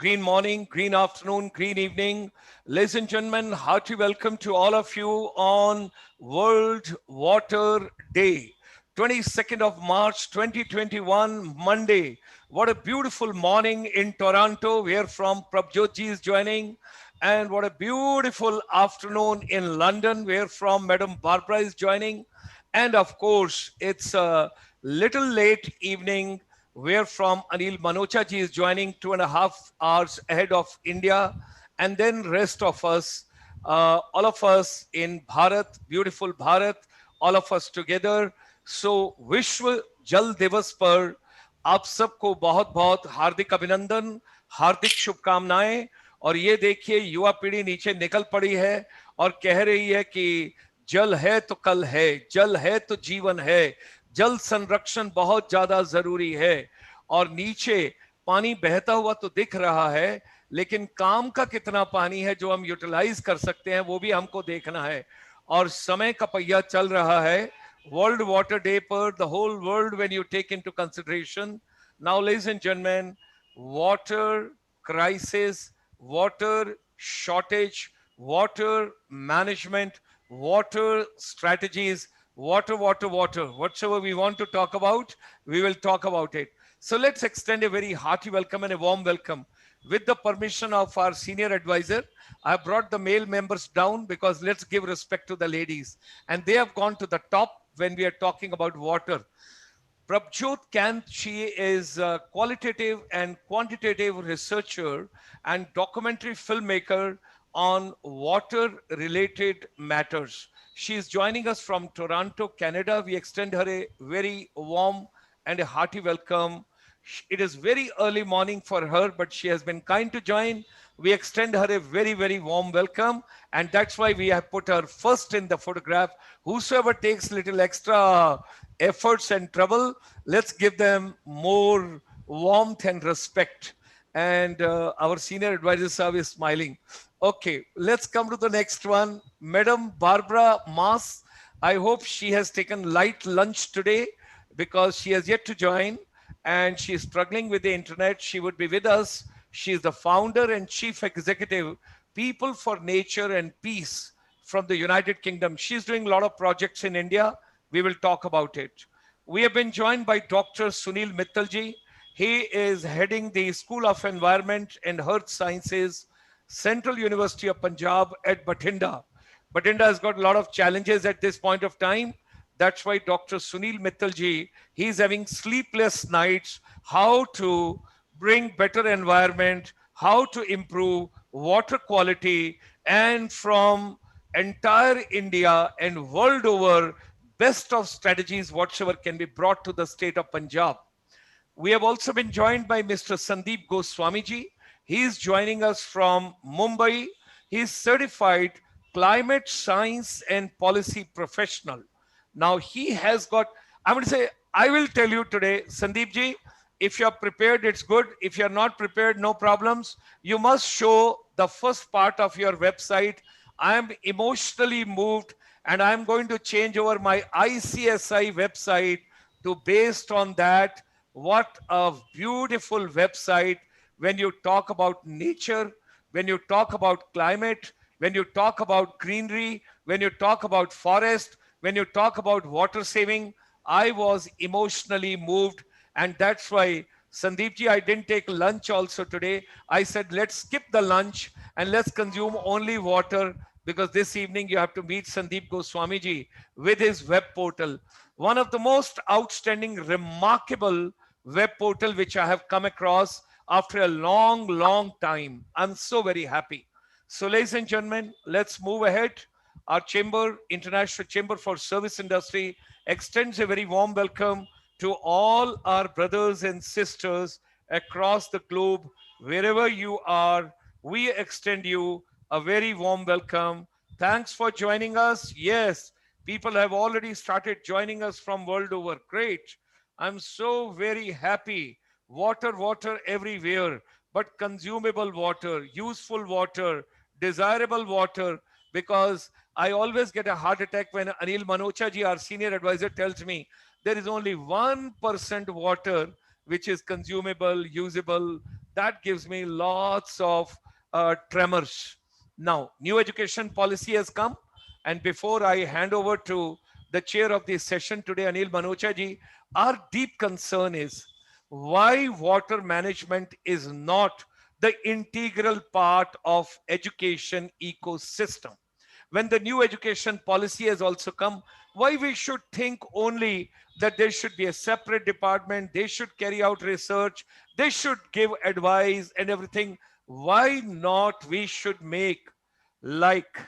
green morning, green afternoon, green evening. Ladies and gentlemen, hearty welcome to all of you on World Water Day. 22nd of March 2021, Monday. What a beautiful morning in Toronto, where from Prabjot ji is joining. And what a beautiful afternoon in London, where from Madam Barbara is joining. And of course, it's a little late evening where from Anil Manocha ji is joining 2.5 hours ahead of India. And then rest of us, all of us in Bharat, beautiful Bharat, all of us together. So विश्व जल दिवस पर आप सबको बहुत बहुत हार्दिक अभिनंदन, हार्दिक शुभकामनाएं। और ये देखिए युवा पीढ़ी नीचे निकल पड़ी है और कह रही है कि जल है तो कल है, जल है तो जीवन है, जल संरक्षण बहुत ज्यादा जरूरी है। और नीचे पानी बहता हुआ तो दिख रहा है, लेकिन काम का कितना पानी है जो हम यूटिलाइज कर सकते हैं वो भी हमको देखना है। और समय का पहिया चल रहा है। वर्ल्ड वाटर डे पर the whole world when you take into consideration, now ladies and gentleman, water crisis, water shortage, water management, water strategies, water. Whatever we want to talk about, we will talk about it. So let's extend a very hearty welcome and a warm welcome. With the permission of our senior advisor, I have brought the male members down because let's give respect to the ladies. And they have gone to the top when we are talking about water. Prabjot Kant, she is a qualitative and quantitative researcher and documentary filmmaker on water-related matters. She is joining us from Toronto, Canada. We extend her a very warm and a hearty welcome. It is very early morning for her, but she has been kind to join. We extend her a very, very warm welcome. And that's why we have put her first in the photograph. Whosoever takes little extra efforts and trouble, let's give them more warmth and respect. And our senior advisor sir is smiling. Okay, let's come to the next one. Madam Barbara Mas, I hope she has taken light lunch today because she has yet to join and she is struggling with the internet. She would be with us. She is the founder and chief executive, People for Nature and Peace from the United Kingdom. She's doing a lot of projects in India. We will talk about it. We have been joined by Dr. Sunil Mittalji. He is heading the School of Environment and Earth Sciences, Central University of Punjab at Bathinda. Bathinda has got a lot of challenges at this point of time. That's why Dr. Sunil Mittalji, he's having sleepless nights, how to bring better environment, how to improve water quality, and from entire India and world over, best of strategies whatsoever can be brought to the state of Punjab. We have also been joined by Mr. Sandeep Goswamiji. He is joining us from Mumbai. He is certified climate science and policy professional. Now he has got, I'm going to say, I will tell you today, Sandeep ji, if you're prepared, it's good. If you're not prepared, no problems. You must show the first part of your website. I am emotionally moved and I'm going to change over my ICSI website to based on that. What a beautiful website when you talk about nature, when you talk about climate, when you talk about greenery, when you talk about forest, when you talk about water saving. I was emotionally moved, and that's why Sandeep ji, I didn't take lunch also today. I said, let's skip the lunch and let's consume only water because this evening you have to meet Sandeep Goswami ji with his web portal. One of the most outstanding, remarkable web portal which I have come across after a long, long time. I'm so very happy. So ladies and gentlemen, let's move ahead. Our chamber, International Chamber for Service Industry, extends a very warm welcome to all our brothers and sisters across the globe. Wherever you are, we extend you a very warm welcome. Thanks for joining us. Yes, people have already started joining us from world over. Great. I'm so very happy. Water everywhere, but consumable water, useful water, desirable water, because I always get a heart attack when Anil Manocha ji, our senior advisor, tells me there is only 1% water which is consumable, usable, that gives me lots of tremors. Now, new education policy has come. And before I hand over to the chair of this session today, Anil Manocha ji, our deep concern is why water management is not the integral part of education ecosystem. When the new education policy has also come, why we should think only that there should be a separate department, they should carry out research, they should give advice and everything. Why not we should make like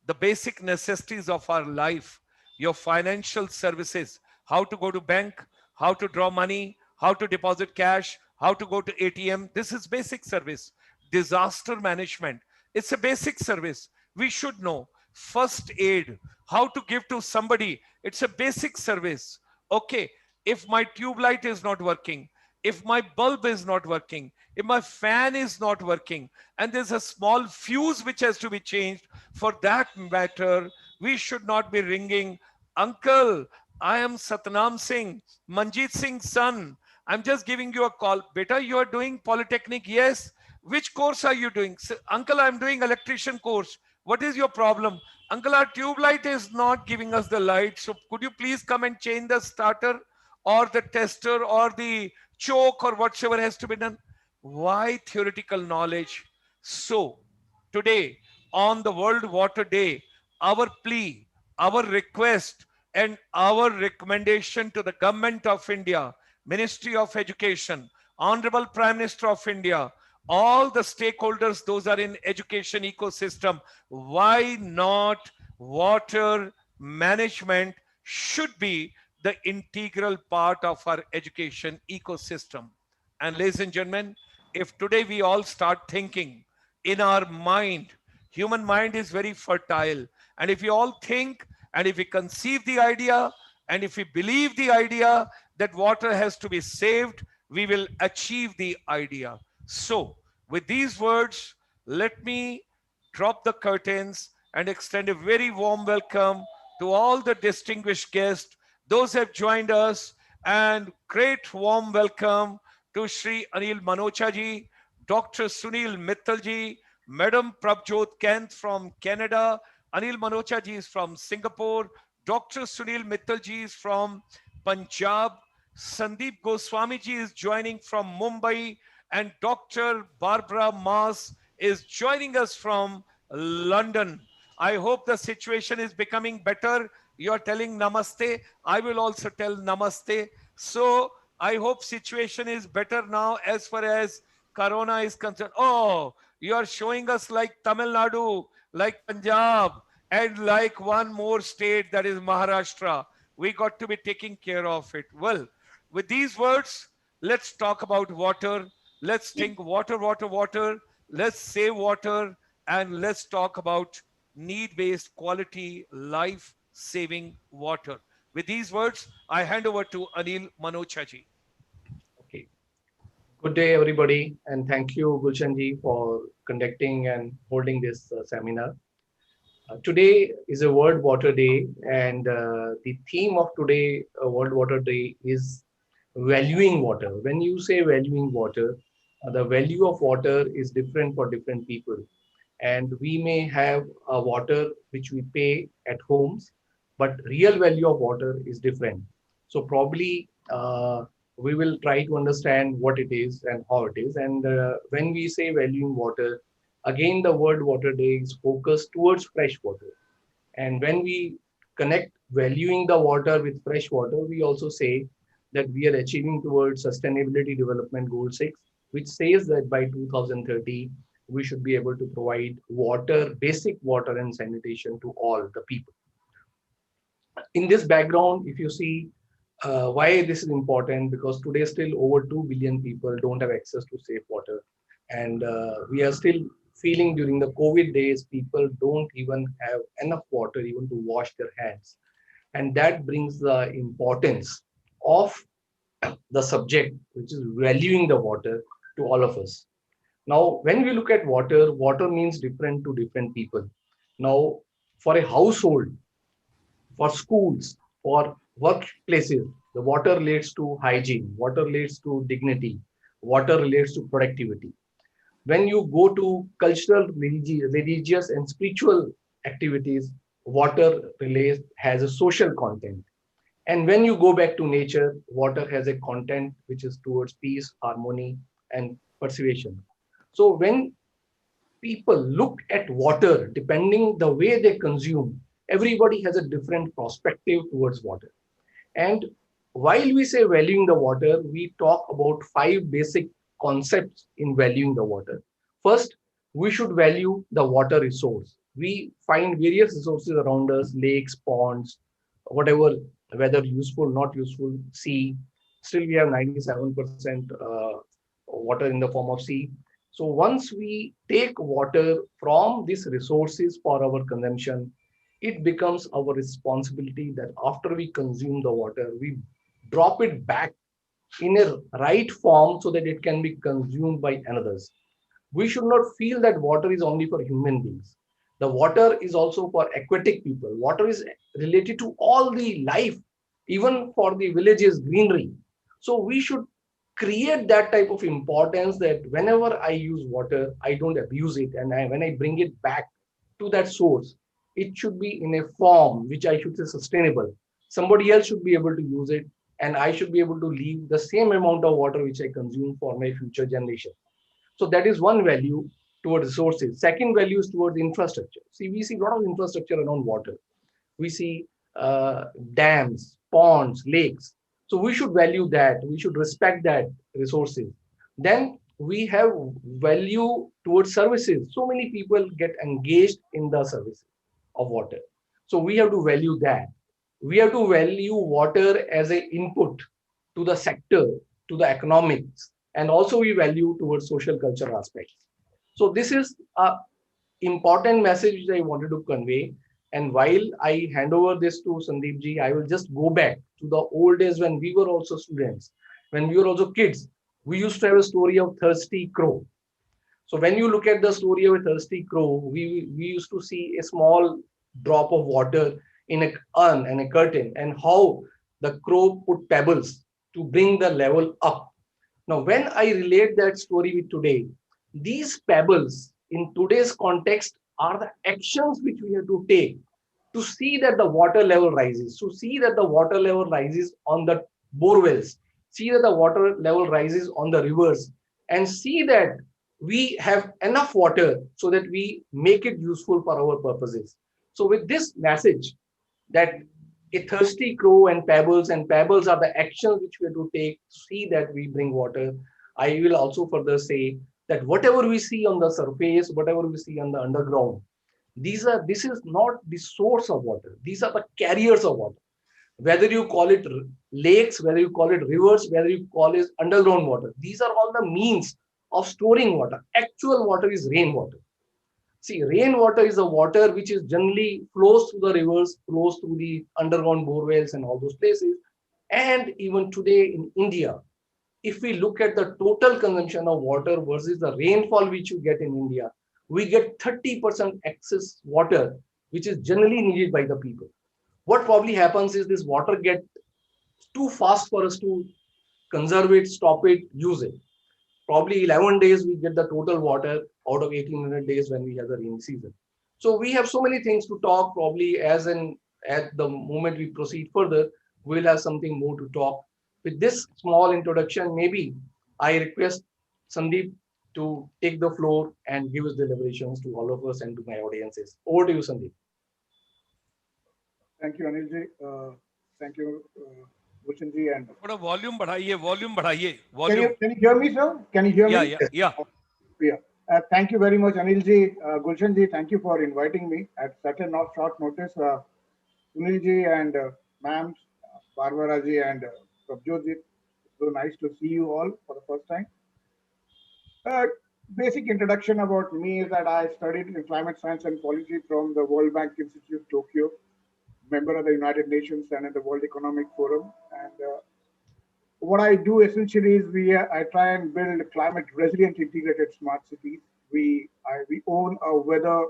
the basic necessities of our life, your financial services, how to go to bank, how to draw money, how to deposit cash, how to go to ATM. This is basic service. Disaster management, it's a basic service. We should know first aid, how to give to somebody. It's a basic service. Okay, if my tube light is not working, if my bulb is not working, if my fan is not working, and there's a small fuse which has to be changed, for that matter, we should not be ringing, Uncle, I am Satnam Singh, Manjeet Singh's son. I'm just giving you a call. Beta, you are doing Polytechnic? Yes. Which course are you doing? Uncle, I'm doing electrician course. What is your problem? Uncle, our tube light is not giving us the light. So could you please come and change the starter or the tester or the choke or whatever has to be done? Why theoretical knowledge? So today on the World Water Day, our plea, our request, and our recommendation to the Government of India, Ministry of Education, Honorable Prime Minister of India, all the stakeholders, those are in education ecosystem, why not water management should be the integral part of our education ecosystem. And ladies and gentlemen, if today we all start thinking in our mind, human mind is very fertile. And if we all think and if we conceive the idea and if we believe the idea that water has to be saved, we will achieve the idea. So, with these words, let me drop the curtains and extend a very warm welcome to all the distinguished guests, those who have joined us, and great warm welcome to Shri Anil Manocha ji, Dr. Sunil Mittal ji, Madam Prabjot Kent from Canada, Anil Manocha ji is from Singapore, Dr. Sunil Mittal ji is from Punjab, Sandeep Goswami ji is joining from Mumbai, and Dr. Barbara Maas is joining us from London. I hope the situation is becoming better. You're telling namaste. I will also tell namaste. So I hope situation is better now as far as Corona is concerned. Oh, you are showing us like Tamil Nadu, like Punjab, and like one more state, that is Maharashtra. We got to be taking care of it. Well, with these words, let's talk about water. Let's think water, water, water. Let's save water, and let's talk about need-based quality life-saving water. With these words, I hand over to Anil Manocha ji. Okay. Good day, everybody, and thank you, Gulshan ji, for conducting and holding this seminar. Today is a World Water Day, and the theme of today, World Water Day, is valuing water. When you say valuing water, the value of water is different for different people. And we may have a water which we pay at homes, but real value of water is different. So probably we will try to understand what it is and how it is. And when we say valuing water, again, the World Water Day is focused towards fresh water. And when we connect valuing the water with fresh water, we also say that we are achieving towards Sustainability Development Goal 6, which says that by 2030, we should be able to provide water, basic water and sanitation to all the people. In this background, if you see why this is important, because today still over 2 billion people don't have access to safe water. And we are still feeling during the COVID days, people don't even have enough water even to wash their hands. And that brings the importance of the subject, which is valuing the water, to all of us. Now, when we look at water, water means different to different people. Now, for a household, for schools, for workplaces, The water relates to hygiene, water relates to dignity, water relates to productivity. When you go to cultural, religious and spiritual activities, water relates has a social content. And when you go back to nature, water has a content which is towards peace, harmony, and perseveration. So when people look at water, depending the way they consume, everybody has a different perspective towards water. And while we say valuing the water, we talk about five basic concepts in valuing the water. First, we should value the water resource. We find various resources around us, lakes, ponds, whatever, whether useful, not useful, sea. Still, we have 97% water in the form of sea. So once we take water from these resources for our consumption, it becomes our responsibility that after we consume the water, we drop it back in a right form so that it can be consumed by others. We should not feel that water is only for human beings. The water is also for aquatic people. Water is related to all the life, even for the villages, greenery. So we should create that type of importance that whenever I use water, I don't abuse it. And when I bring it back to that source, it should be in a form which I should say sustainable. Somebody else should be able to use it, and I should be able to leave the same amount of water which I consume for my future generation. So that is one value towards resources. Second value is towards infrastructure. See, we see a lot of infrastructure around water. We see dams, ponds, lakes. So we should value that. We should respect that resources. Then we have value towards services. So many people get engaged in the services of water. So we have to value that. We have to value water as an input to the sector, to the economics, and also we value towards social cultural aspects. So this is a important message which I wanted to convey. And while I hand over this to Sandeep ji, I will just go back to the old days when we were also students, when we were also kids. We used to have a story of thirsty crow. So when you look at the story of a thirsty crow, we used to see a small drop of water in a urn and a curtain, and how the crow put pebbles to bring the level up. Now, when I relate that story with today, these pebbles in today's context are the actions which we have to take to see that the water level rises, to see that the water level rises on the bore wells, see that the water level rises on the rivers, and see that we have enough water so that we make it useful for our purposes. So, with this message that a thirsty crow and pebbles are the actions which we have to take to see that we bring water. I will also further say that whatever we see on the surface, whatever we see on the underground, this is not the source of water. These are the carriers of water. Whether you call it lakes, whether you call it rivers, whether you call it underground water, these are all the means of storing water. Actual water is rainwater. See, rainwater is a water which is generally flows through the rivers, flows through the underground bore wells and all those places. And even today in India, if we look at the total consumption of water versus the rainfall which you get in India, we get 30% excess water, which is generally needed by the people. What probably happens is this water gets too fast for us to conserve it, stop it, use it. Probably 11 days we get the total water out of 1800 days when we have the rainy season. So we have so many things to talk. Probably at the moment we proceed further, we'll have something more to talk. With this small introduction, maybe I request Sandeep to take the floor and give his deliberations to all of us and to my audiences. Over to you, Sandeep. Thank you, Anil ji. Thank you, Bhushan ji. And थोड़ा volume बढ़ाइए volume. can you hear me, sir? Can you hear Yeah, me? yeah, yeah. Yeah. Thank you very much, Anil ji. Gulshan ji, thank you for inviting me at such a not short notice. Sunil ji and ma'am, Barbara ji and Prabjot ji. So nice to see you all for the first time. Uh, Basic introduction about me is that I studied in climate science and policy from the World Bank Institute, Tokyo, member of the United Nations and at the World Economic Forum. And what I do essentially is I try and build climate resilient integrated smart cities. We own a weather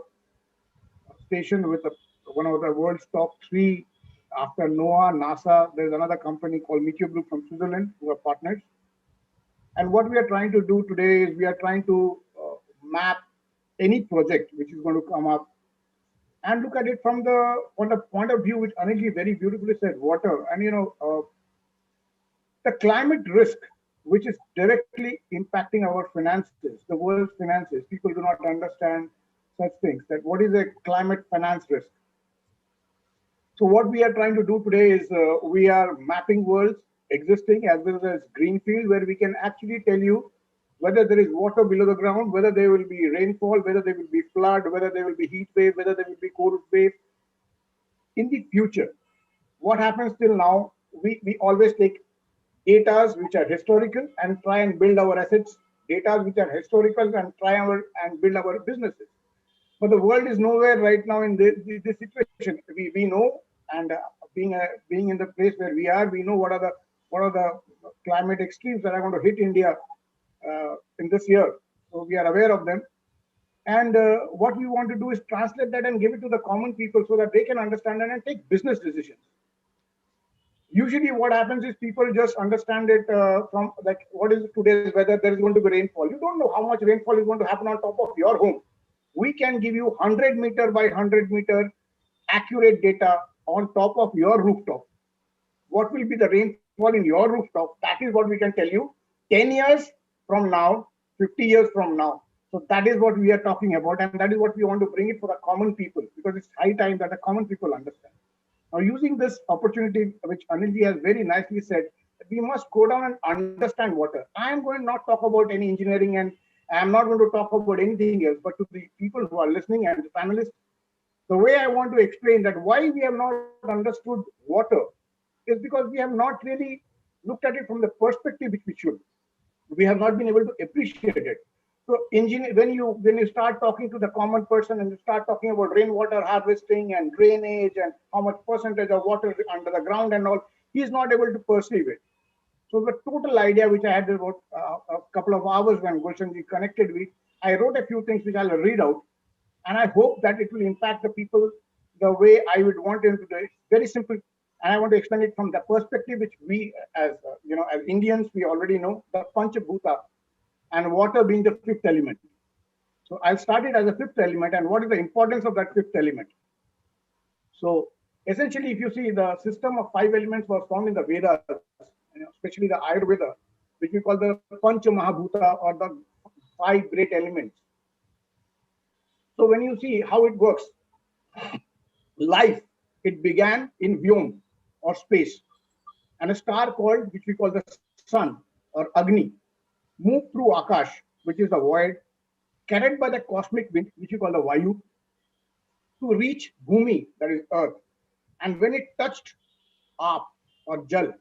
station with one of the world's top three After NOAA, NASA, there's another company called Meteor Group from Switzerland who are partners. And what we are trying to do today is we are trying to map any project which is going to come up and look at it from the point of view which Anilji very beautifully said, water. And the climate risk, which is directly impacting our finances, the world's finances. People do not understand such things, that what is a climate finance risk. So what we are trying to do today is we are mapping worlds existing as well as greenfield, where we can actually tell you whether there is water below the ground, whether there will be rainfall, whether there will be flood, whether there will be heat wave, whether there will be cold wave. In the future, what happens till now, we always take data which are historical and try and build our assets, data which are historical and and build our businesses. But the world is nowhere right now in this situation. We know, and being in the place where we are, we know what are the climate extremes that are going to hit India in this year. So we are aware of them. And what we want to do is translate that and give it to the common people so that they can understand it and take business decisions. Usually what happens is people just understand it from like, what is today's weather? There is going to be rainfall. You don't know how much rainfall is going to happen on top of your home. We can give you 100 meter by 100 meter accurate data on top of your rooftop. What will be the rainfall in your rooftop? That is what we can tell you 10 years from now, 50 years from now. So that is what we are talking about, and that is what we want to bring it for the common people, because it's high time that the common people understand. Now, using this opportunity, which Anilji has very nicely said, that we must go down and understand water. I am going to not talk about any engineering, and I am not going to talk about anything else, but to the people who are listening and the panelists, the way I want to explain that why we have not understood water is because we have not really looked at it from the perspective which we should. We have not been able to appreciate it. So when you start talking to the common person and you start talking about rainwater harvesting and drainage and how much percentage of water is under the ground and all, he is not able to perceive it. So the total idea which I had about a couple of hours when Gulshanji connected with, I wrote a few things which I'll read out, and I hope that it will impact the people the way I would want them to do it. Very simple, and I want to explain it from the perspective which we, as as Indians, we already know the Panchabhuta, and water being the fifth element. So I'll start it as a fifth element, and what is the importance of that fifth element? So essentially, if you see, the system of five elements was found in the Vedas, especially the Ayurveda, which we call the Pancha Mahabhuta, or the five great elements. So when you see how it works, life, it began in Vyom, or space, and a star called, which we call the sun, or Agni, moved through Akash, which is the void, carried by the cosmic wind, which we call the Vayu, to reach Bhumi, that is earth. And when it touched Aap, or Jal,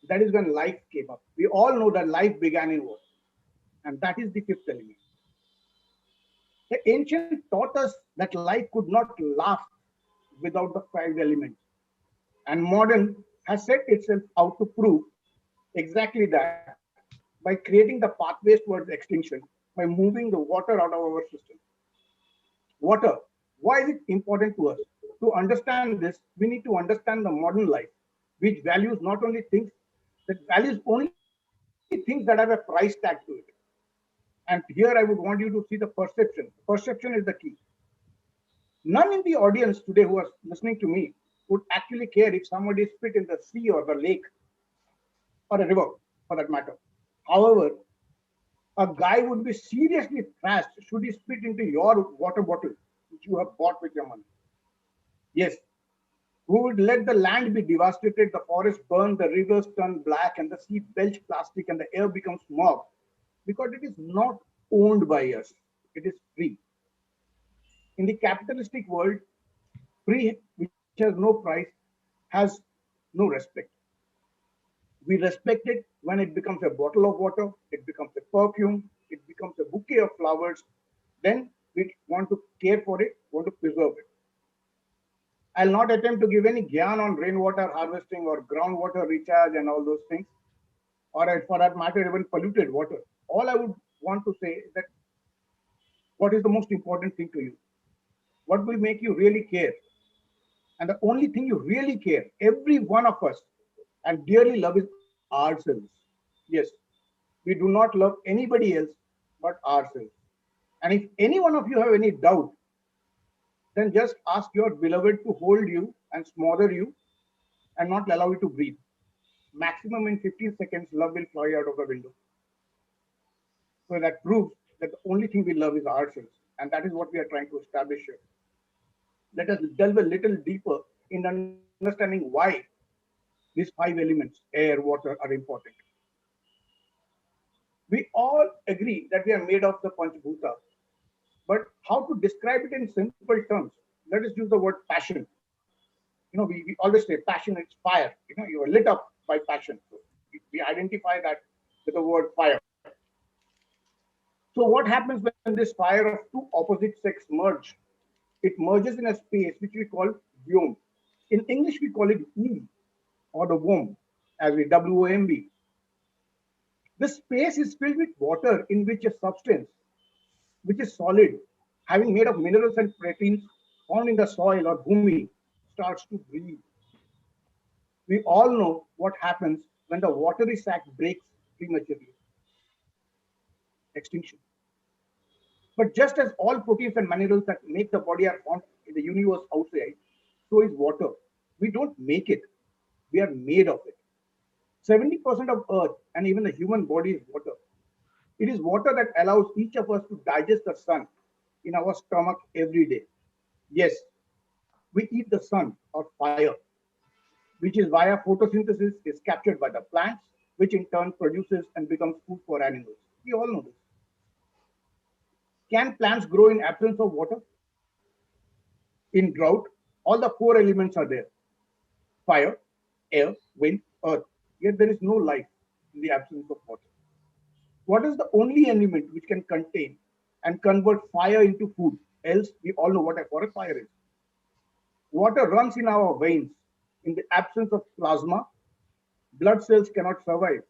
that is when life came up. We all know that life began in water, and that is the fifth element. The ancient taught us that life could not last without the five elements, and modern has set itself out to prove exactly that by creating the pathways towards extinction, by moving the water out of our system. Water, why is it important to us? To understand this, we need to understand the modern life, which values not only things, that values only things that have a price tag to it. And here I would want you to see the perception. Perception is the key. None in the audience today who are listening to me would actually care if somebody spit in the sea or the lake or a river, for that matter. However, a guy would be seriously thrashed should he spit into your water bottle, which you have bought with your money. Yes, who would let the land be devastated, the forest burn, the rivers turn black, and the sea belch plastic, and the air becomes smog, because it is not owned by us. It is free. In the capitalistic world, free, which has no price, has no respect. We respect it when it becomes a bottle of water, it becomes a perfume, it becomes a bouquet of flowers. Then we want to care for it, want to preserve it. I'll not attempt to give any gyan on rainwater harvesting or groundwater recharge and all those things, or for that matter, even polluted water. All I would want to say is that what is the most important thing to you? What will make you really care? And the only thing you really care, every one of us, and dearly love is ourselves. Yes, we do not love anybody else but ourselves. And if any one of you have any doubt, then just ask your beloved to hold you and smother you and not allow you to breathe. Maximum in 15 seconds, love will fly out of the window. So that proves that the only thing we love is ourselves. And that is what we are trying to establish here. Let us delve a little deeper in understanding why these 5 elements, air, water, are important. We all agree that we are made of the Panchbhuta, but how to describe it in simple terms? Let us use the word passion. We always say passion, it's fire. You are lit up by passion. So we identify that with the word fire. So what happens when this fire of two opposite sex merge? It merges in a space which we call vyom. In English, we call it womb or the womb, as we WOMB. The space is filled with water in which a substance, which is solid, having made of minerals and proteins found in the soil or bhumi, starts to breathe. We all know what happens when the watery sac breaks prematurely, extinction. But just as all proteins and minerals that make the body are found in the universe outside, so is water. We don't make it, we are made of it. 70% of Earth and even the human body is water. It is water that allows each of us to digest the sun in our stomach every day. Yes, we eat the sun or fire, which is via photosynthesis is captured by the plants, which in turn produces and becomes food for animals. We all know this. Can plants grow in absence of water? In drought, all the 4 elements are there: fire, air, wind, earth. Yet there is no life in the absence of water. What is the only element which can contain and convert fire into food? Else, we all know what a forest fire is. Water runs in our veins. In the absence of plasma, blood cells cannot survive.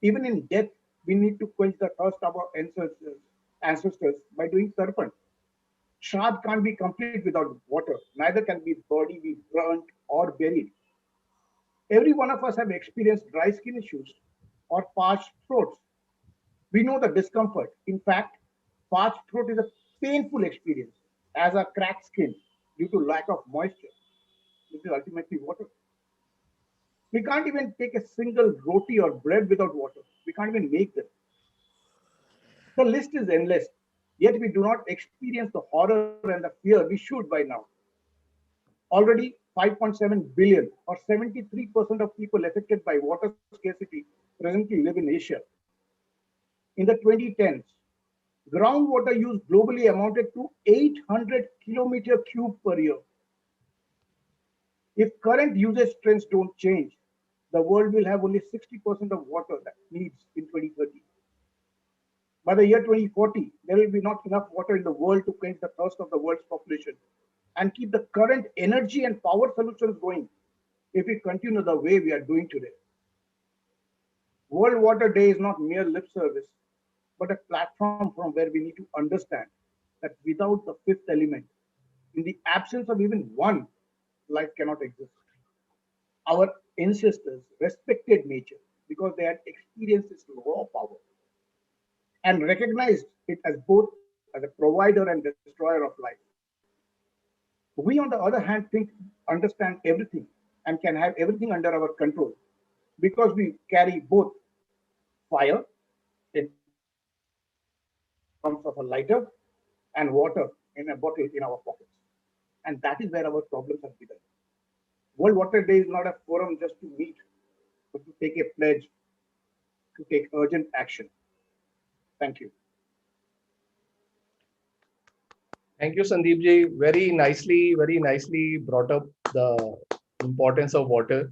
Even in death, we need to quench the thirst of our ancestors by doing tarpan. Shraddh can't be complete without water. Neither can be body be burnt or buried. Every one of us have experienced dry skin issues or parched throats. We know the discomfort. In fact, parched throat is a painful experience, as are cracked skin due to lack of moisture, which is ultimately water. We can't even take a single roti or bread without water. We can't even make them. The list is endless, yet we do not experience the horror and the fear we should by now. Already, 5.7 billion or 73% of people affected by water scarcity presently live in Asia. In the 2010s, groundwater use globally amounted to 800 kilometer cube per year. If current usage trends don't change, the world will have only 60% of water that needs in 2030. By the year 2040, there will be not enough water in the world to quench the thirst of the world's population and keep the current energy and power solutions going if we continue the way we are doing today. World Water Day is not mere lip service, but a platform from where we need to understand that without the fifth element, in the absence of even one, life cannot exist. Our ancestors respected nature because they had experienced its raw power and recognized it as both as a provider and destroyer of life. We, on the other hand, understand everything, and can have everything under our control because we carry both fire in terms of a lighter and water in a bottle in our pockets. And that is where our problems have begun. World Water Day is not a forum just to meet, but to take a pledge to take urgent action. Thank you. Thank you, Sandeep ji. Very nicely brought up the importance of water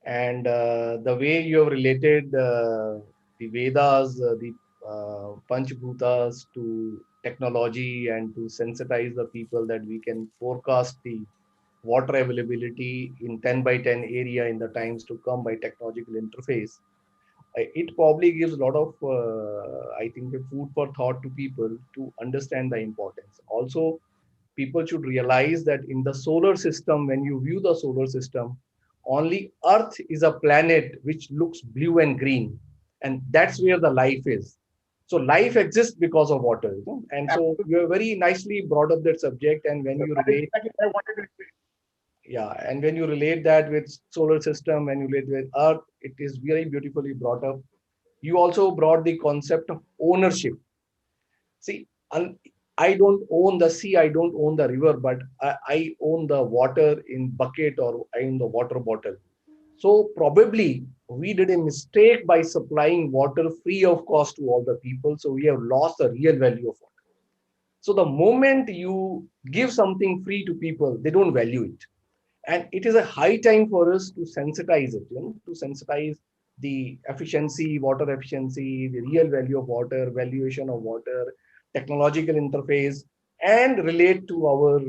and the way you have related the Vedas, the Panchbhutas to technology and to sensitize the people that we can forecast the water availability in 10 by 10 area in the times to come by technological interface. It probably gives a lot of, I think, food for thought to people to understand the importance. Also, people should realize that in the solar system, when you view the solar system, only Earth is a planet which looks blue and green. And that's where the life is. So life exists because of water. And so you have very nicely brought up that subject. And when you relate, I wanted to say. yeah, and when you relate that with solar system and you relate with Earth, it is very beautifully brought up. You also brought the concept of ownership. See, I don't own the sea, I don't own the river, but I own the water in bucket, or I own the water bottle. So probably we did a mistake by supplying water free of cost to all the people. So we have lost the real value of water. So the moment you give something free to people, they don't value it. And it is a high time for us to sensitize it, to sensitize the efficiency, water efficiency, the real value of water, valuation of water, technological interface, and relate to our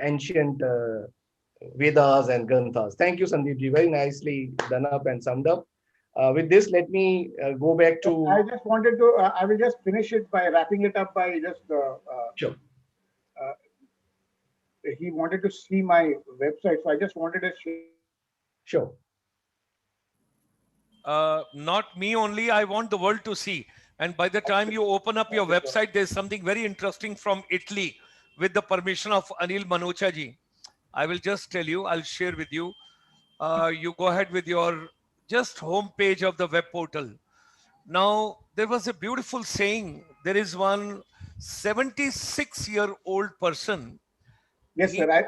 ancient Vedas and Granthas. Thank you, Sandeep ji. Very nicely done up and summed up. With this, let me go back to. I just wanted to, I will just finish it by wrapping it up by just, Sure. He wanted to see my website. So I just wanted to share. Sure. Not me only, I want the world to see. And by the time you open up your website, there's something very interesting from Italy with the permission of Anil Manocha ji. I will just tell you, I'll share with you. You go ahead with your just homepage of the web portal. Now, there was a beautiful saying. There is one 76-year-old person. Yes, sir.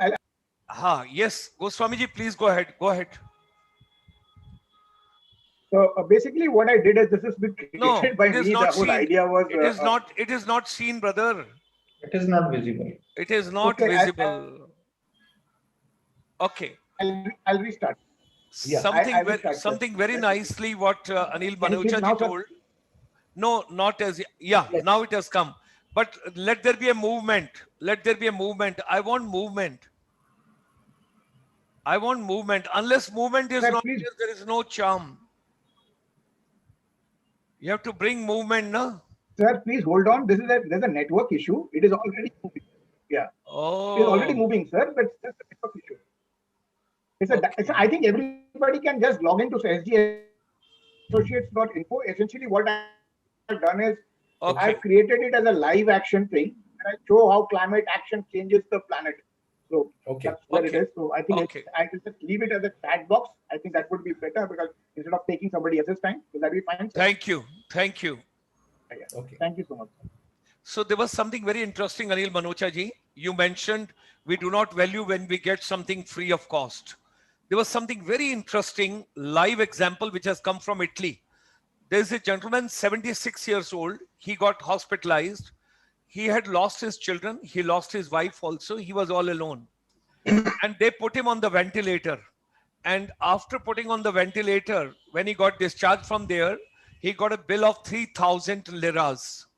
Yes, Goswami ji, please go ahead. Go ahead. So basically, what I did is this has been created by it is me. not The whole seen. idea was. It is not. It is not seen, brother. It is not visible. It is not Okay, visible. Okay. I'll restart. Yeah, Something very nicely what Anil Can you see Manocha now, ji sir? told. No, not as yeah. Yes. Now it has come. But let there be a movement. Let there be a movement. I want movement. I want movement. Unless movement is Sir, not please. there, there is no charm. You have to bring movement, no? Sir, please hold on. There's a network issue. It is already moving. Yeah. It is already Oh, moving, sir. But it's just a network issue. okay. I think everybody can just log into sgassociates.info. Essentially, what I've done is Okay. I've created it as a live action thing, and I show how climate action changes the planet. So Okay. that's where Okay. it is. So I think Okay. I will just leave it as a chat box. I think that would be better because instead of taking somebody else's time, will that be fine, sir? Thank you. Thank you. Yeah. Okay. Thank you so much, sir. So there was something very interesting, Anil Manocha ji. You mentioned we do not value when we get something free of cost. There was something very interesting live example which has come from Italy. There's a gentleman, 76 years old. He got hospitalized. He had lost his children. He lost his wife also. He was all alone. And they put him on the ventilator. And after putting on the ventilator, when he got discharged from there, he got a bill of 3,000 liras.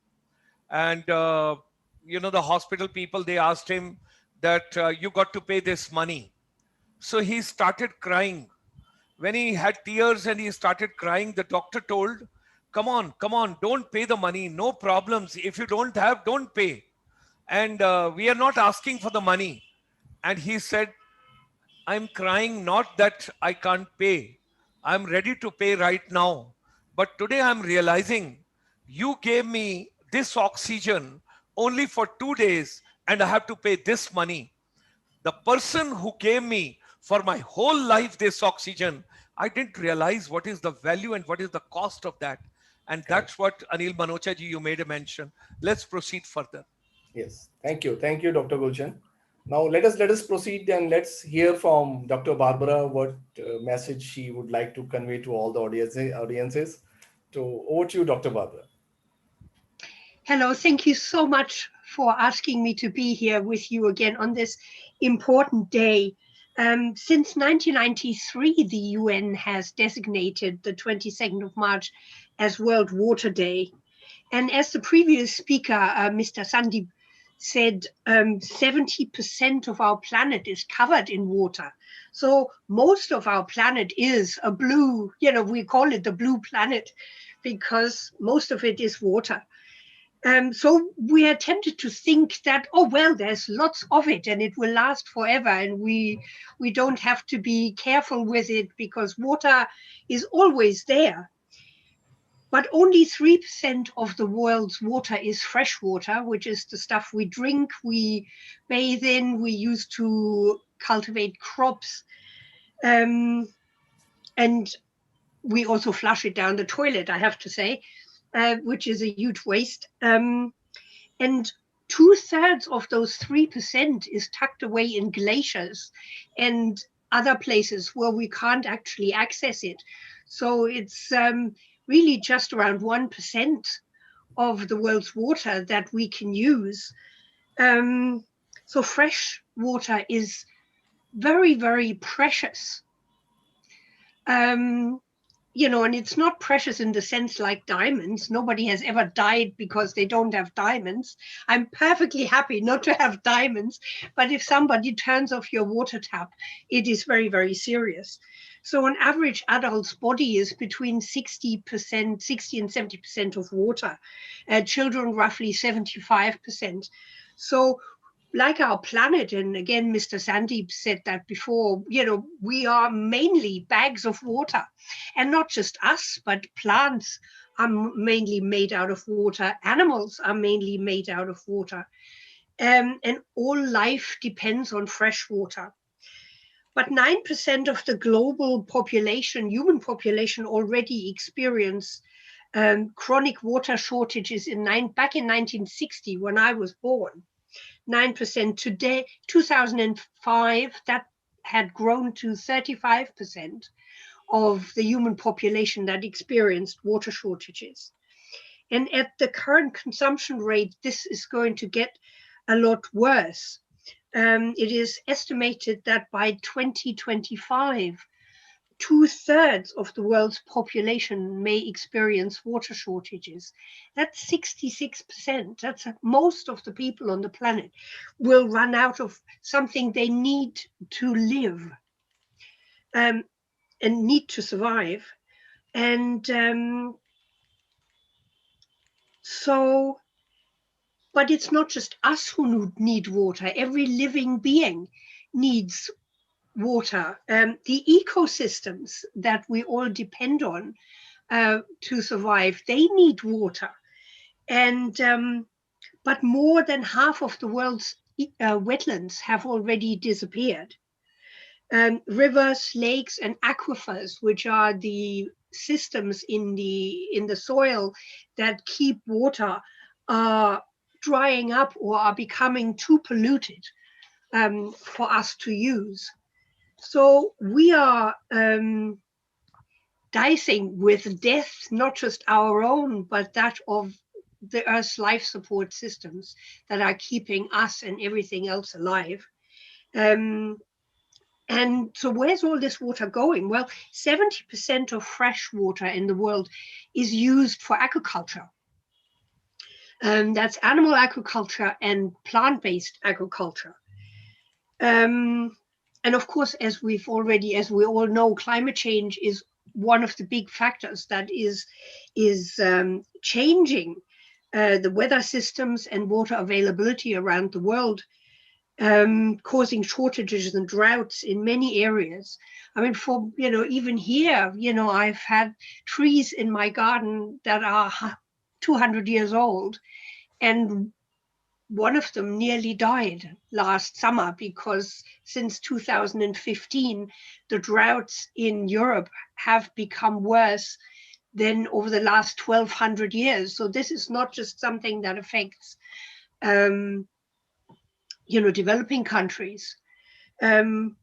And, the hospital people, they asked him that you got to pay this money. So he started crying. When he had tears and he started crying, the doctor told, come on, don't pay the money. No problems. If you don't have, don't pay. And we are not asking for the money. And he said, I'm crying not that I can't pay. I'm ready to pay right now. But today I'm realizing you gave me this oxygen only for 2 days and I have to pay this money. The person who gave me for my whole life this oxygen, I didn't realize what is the value and what is the cost of that. And that's what Anil Manocha ji, you made a mention. Let's proceed further. Yes. Thank you, Dr. Gulshan. Now let us proceed and let's hear from Dr. Barbara what message she would like to convey to all the audiences. So over to you, Dr. Barbara. Hello, thank you so much for asking me to be here with you again on this important day. Since 1993, the UN has designated the 22nd of March as World Water Day. And as the previous speaker, Mr. Sandeep, said, 70% of our planet is covered in water. So most of our planet is a blue, we call it the blue planet because most of it is water. So we are tempted to think that, oh, well, there's lots of it and it will last forever, and we don't have to be careful with it because water is always there. But only 3% of the world's water is fresh water, which is the stuff we drink, we bathe in, we use to cultivate crops. And we also flush it down the toilet, I have to say, which is a huge waste. And 2/3 of those 3% is tucked away in glaciers and other places where we can't actually access it. So it's really just around 1% of the world's water that we can use. So fresh water is very, very precious. You know, and it's not precious in the sense like diamonds. Nobody has ever died because they don't have diamonds. I'm perfectly happy not to have diamonds, but if somebody turns off your water tap, it is very, very serious. So an average adult's body is between 60% and 70% of water. Children, roughly 75%. So like our planet, and again, Mr. Sandeep said that before, you know, we are mainly bags of water, and not just us, but plants are mainly made out of water. Animals are mainly made out of water. And all life depends on fresh water. But 9% of the global population, human population, already experience chronic water shortages back in 1960 when I was born. 9% today, 2005, that had grown to 35% of the human population that experienced water shortages. And at the current consumption rate, this is going to get a lot worse. It is estimated that by 2025, 2/3 of the world's population may experience water shortages. That's 66%. That's most of the people on the planet will run out of something they need to live and need to survive. And so, but it's not just us who need water. Every living being needs water. The ecosystems that we all depend on to survive, they need water. And but more than half of the world's wetlands have already disappeared. Rivers, lakes, and aquifers, which are the systems in the soil that keep water, are drying up or are becoming too polluted for us to use. So we are dicing with death, not just our own, but that of the Earth's life support systems that are keeping us and everything else alive. And so where's all this water going? Well, 70% of fresh water in the world is used for agriculture. That's animal agriculture and plant-based agriculture. And of course, as we all know, climate change is one of the big factors that is changing the weather systems and water availability around the world, causing shortages and droughts in many areas. I mean, even here, I've had trees in my garden that are 200 years old, and one of them nearly died last summer because since 2015, the droughts in Europe have become worse than over the last 1,200 years. So this is not just something that affects, developing countries. And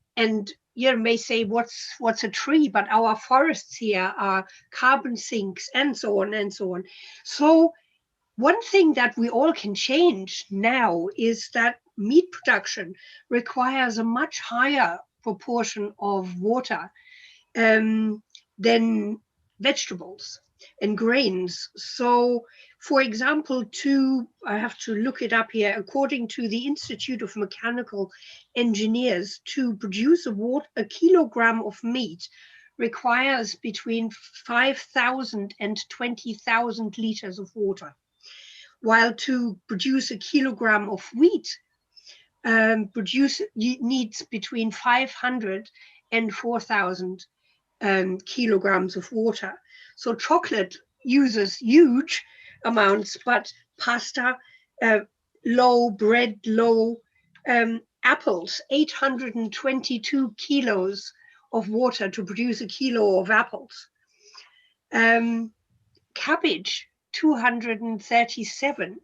you may say, what's a tree? But our forests here are carbon sinks and so on and so on. So one thing that we all can change now is that meat production requires a much higher proportion of water than vegetables and grains. So, for example, I have to look it up here, according to the Institute of Mechanical Engineers, to produce a kilogram of meat requires between 5,000 and 20,000 liters of water. while to produce a kilogram of wheat needs between 500 and 4,000 kilograms of water. So chocolate uses huge amounts, but pasta, low, bread low, apples, 822 kilos of water to produce a kilo of apples. Cabbage, 237,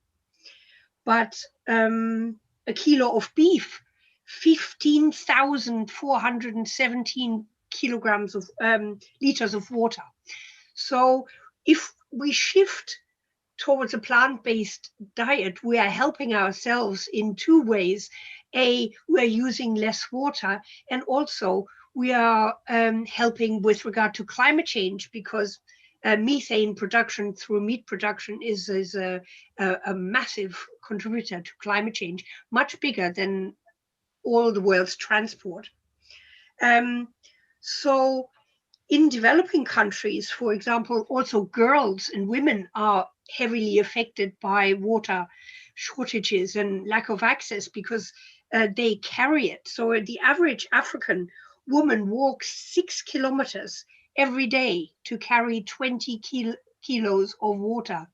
but a kilo of beef, 15,417 kilograms of liters of water. So if we shift towards a plant-based diet, we are helping ourselves in two ways. A, we're using less water, and also we are helping with regard to climate change, because methane production through meat production is a massive contributor to climate change, much bigger than all the world's transport. So in developing countries, for example, also girls and women are heavily affected by water shortages and lack of access because they carry it. So the average African woman walks 6 kilometers every day to carry 20 kilos of water,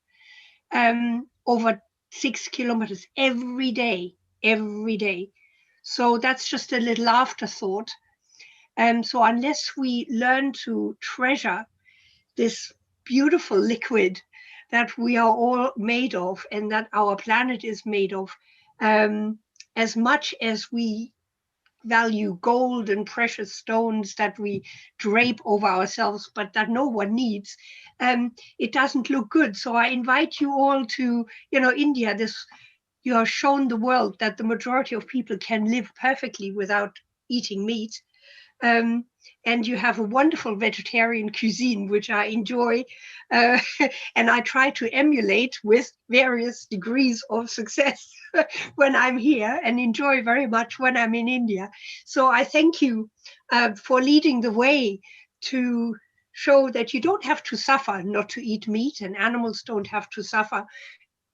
over 6 kilometers every day. So that's just a little afterthought. So unless we learn to treasure this beautiful liquid that we are all made of and that our planet is made of, as much as we value gold and precious stones that we drape over ourselves, but that no one needs, it doesn't look good. So I invite you all to, India, you are shown the world that the majority of people can live perfectly without eating meat. And you have a wonderful vegetarian cuisine, which I enjoy, and I try to emulate with various degrees of success when I'm here, and enjoy very much when I'm in India. So I thank you for leading the way to show that you don't have to suffer not to eat meat, and animals don't have to suffer.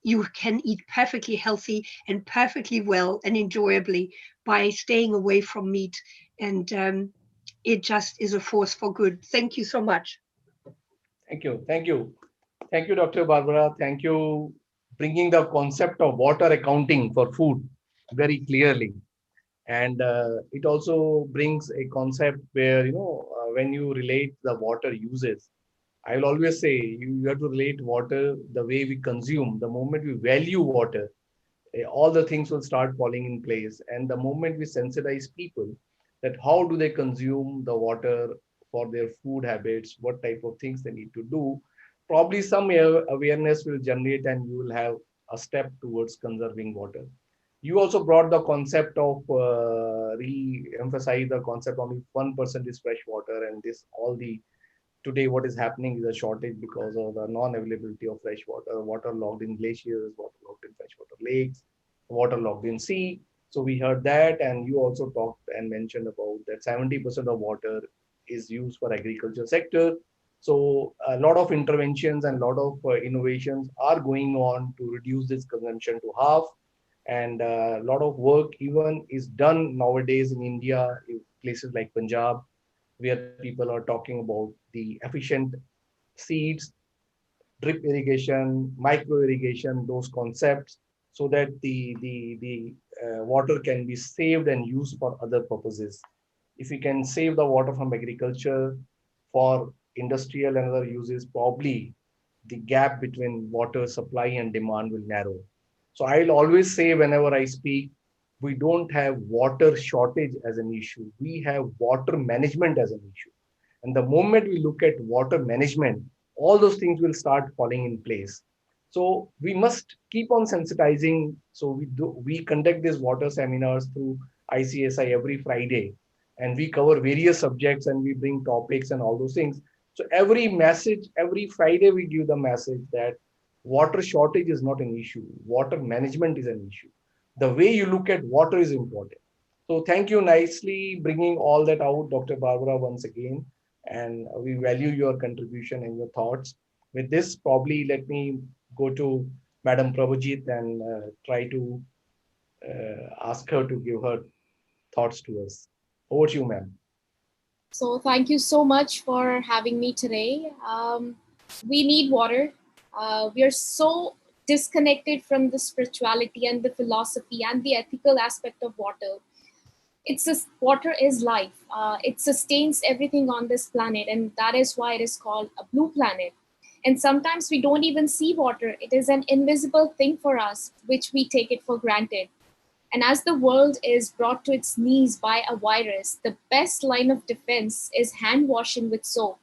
You can eat perfectly healthy and perfectly well and enjoyably by staying away from meat. And it just is a force for good. Thank you so much. Thank you. Thank you. Thank you, Dr. Barbara. Thank you bringing the concept of water accounting for food very clearly. And it also brings a concept where, when you relate the water uses, I will always say you have to relate water the way we consume. The moment we value water, all the things will start falling in place. And the moment we sensitize people that how do they consume the water for their food habits, what type of things they need to do, probably some awareness will generate and you will have a step towards conserving water. You also brought the concept of re-emphasize the concept only 1% is fresh water, and this all the today what is happening is a shortage because of the non-availability of fresh water, water logged in glaciers, water logged in freshwater lakes, water logged in sea. So we heard that, and you also talked and mentioned about that 70% of water is used for agriculture sector. So a lot of interventions and a lot of innovations are going on to reduce this consumption to half. And a lot of work even is done nowadays in India, in places like Punjab, where people are talking about the efficient seeds, drip irrigation, micro irrigation, those concepts, so that the water can be saved and used for other purposes. If we can save the water from agriculture for industrial and other uses, probably the gap between water supply and demand will narrow. So I'll always say whenever I speak, we don't have water shortage as an issue. We have water management as an issue. And the moment we look at water management, all those things will start falling in place. So we must keep on sensitizing. So we conduct these water seminars through ICSI every Friday, and we cover various subjects and we bring topics and all those things. So every message, every Friday we give the message that water shortage is not an issue. Water management is an issue. The way you look at water is important. So thank you nicely bringing all that out, Dr. Barbara, once again. And we value your contribution and your thoughts. With this, probably let me go to Madam Prabhujit and try to ask her to give her thoughts to us. Over to you, ma'am. So thank you so much for having me today. We need water. We are so disconnected from the spirituality and the philosophy and the ethical aspect of water. Water is life. It sustains everything on this planet, and that is why it is called a blue planet. And sometimes we don't even see water. It is an invisible thing for us, which we take it for granted. And as the world is brought to its knees by a virus, the best line of defense is hand washing with soap.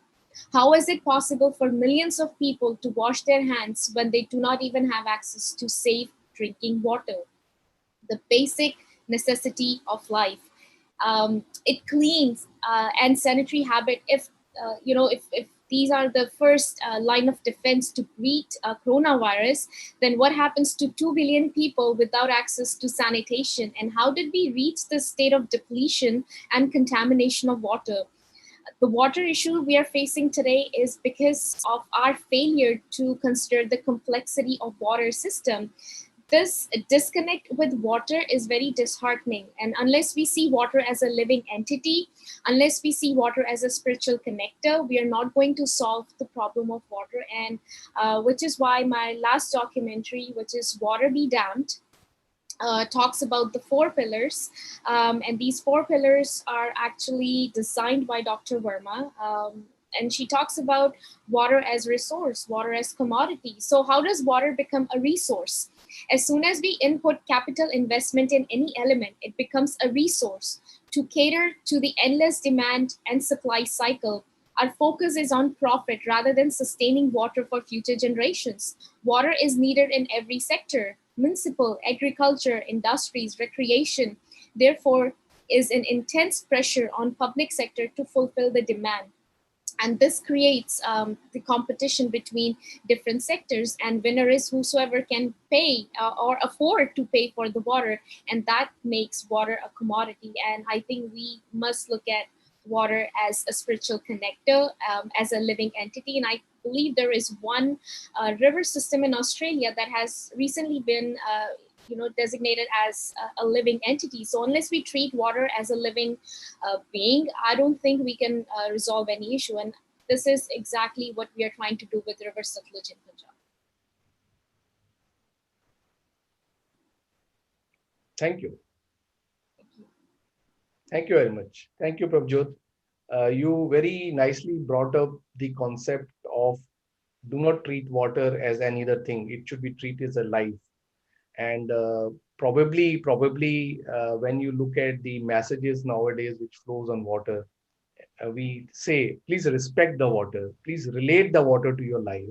How is it possible for millions of people to wash their hands when they do not even have access to safe drinking water? The basic necessity of life. It cleans and sanitary habit. If these are the first line of defense to beat coronavirus, then what happens to 2 billion people without access to sanitation? And how did we reach this state of depletion and contamination of water? The water issue we are facing today is because of our failure to consider the complexity of water system. This disconnect with water is very disheartening. And unless we see water as a living entity, unless we see water as a spiritual connector, we are not going to solve the problem of water. And which is why my last documentary, which is Water Be Damned, talks about the 4 pillars. And these 4 pillars are actually designed by Dr. Verma. And she talks about water as resource, water as commodity. So how does water become a resource? As soon as we input capital investment in any element, it becomes a resource to cater to the endless demand and supply cycle. Our focus is on profit rather than sustaining water for future generations. Water is needed in every sector: municipal, agriculture, industries, recreation. Therefore, is an intense pressure on public sector to fulfill the demand. And this creates the competition between different sectors, and winner is whosoever can pay or afford to pay for the water, and that makes water a commodity. And I think we must look at water as a spiritual connector, as a living entity. And I believe there is one river system in Australia that has recently been designated as a living entity. So unless we treat water as a living being, I don't think we can resolve any issue. And this is exactly what we are trying to do with River Satluj in Punjab. Thank you. Thank you very much. Thank you, Prabhjot. You very nicely brought up the concept of do not treat water as any other thing. It should be treated as a life. And probably when you look at the messages nowadays which flows on water, we say, please respect the water, please relate the water to your life,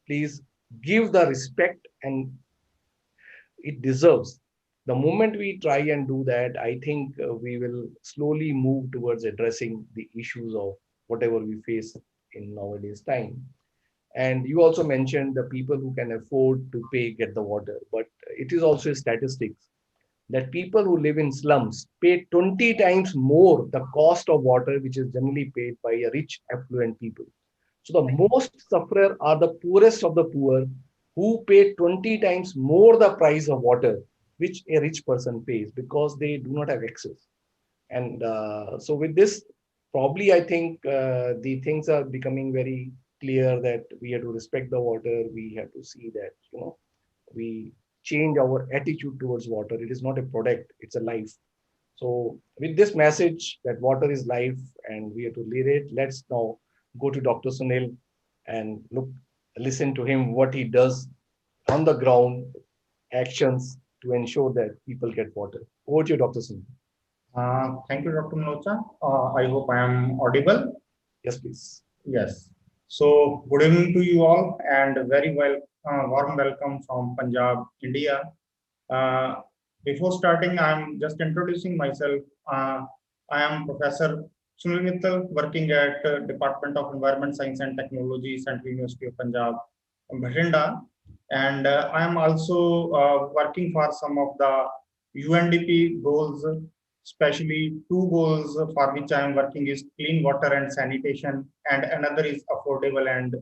please give the respect and it deserves. The moment we try and do that, I think we will slowly move towards addressing the issues of whatever we face in nowadays time. And you also mentioned the people who can afford to pay get the water, but it is also statistics that people who live in slums pay 20 times more the cost of water, which is generally paid by a rich, affluent people. So the most sufferer are the poorest of the poor, who pay 20 times more the price of water, which a rich person pays, because they do not have access. And so with this, probably I think the things are becoming very clear that we have to respect the water. We have to see that, we change our attitude towards water. It is not a product, it's a life. So with this message that water is life and we have to lead it, let's now go to Dr. Sunil and listen to him, what he does on the ground, actions to ensure that people get water. Over to you, Dr. Sunil. Thank you, Dr. Manocha. I hope I am audible. Yes, please. Yes. So good evening to you all, and very warm welcome from Punjab, India. Before starting, I'm just introducing myself. I am Professor Sunil Mittal, working at Department of Environment Science and Technology, Central University of Punjab, Bhatinda. And I am also working for some of the UNDP goals, especially 2 goals for which I am working is clean water and sanitation, and another is affordable and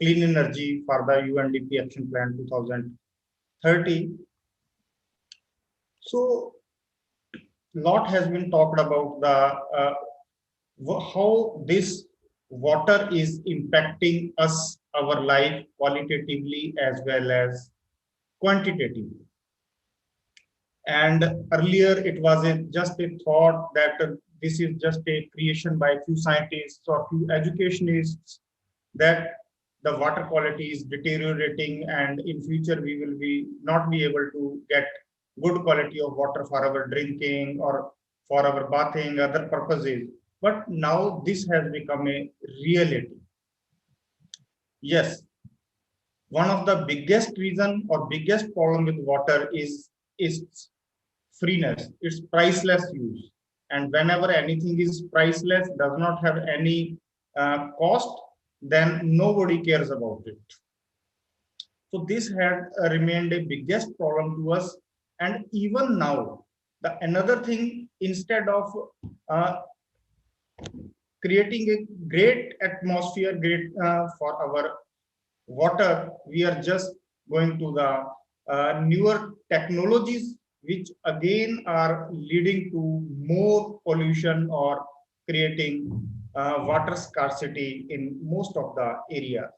clean energy for the UNDP Action Plan 2030. 30. So lot has been talked about the how this water is impacting us, our life, qualitatively as well as quantitatively. And earlier it was just a thought that this is just a creation by few scientists or few educationists, that the water quality is deteriorating and in future we will be not be able to get good quality of water for our drinking or for our bathing, other purposes. But now this has become a reality. Yes, one of the biggest reason or biggest problem with water is its freeness, its priceless use. And whenever anything is priceless, does not have any cost, then nobody cares about it. So this had remained a biggest problem to us. And even now, the another thing, instead of uh, creating a great atmosphere, great for our water, we are just going to the newer technologies, which again are leading to more pollution or creating water scarcity in most of the areas.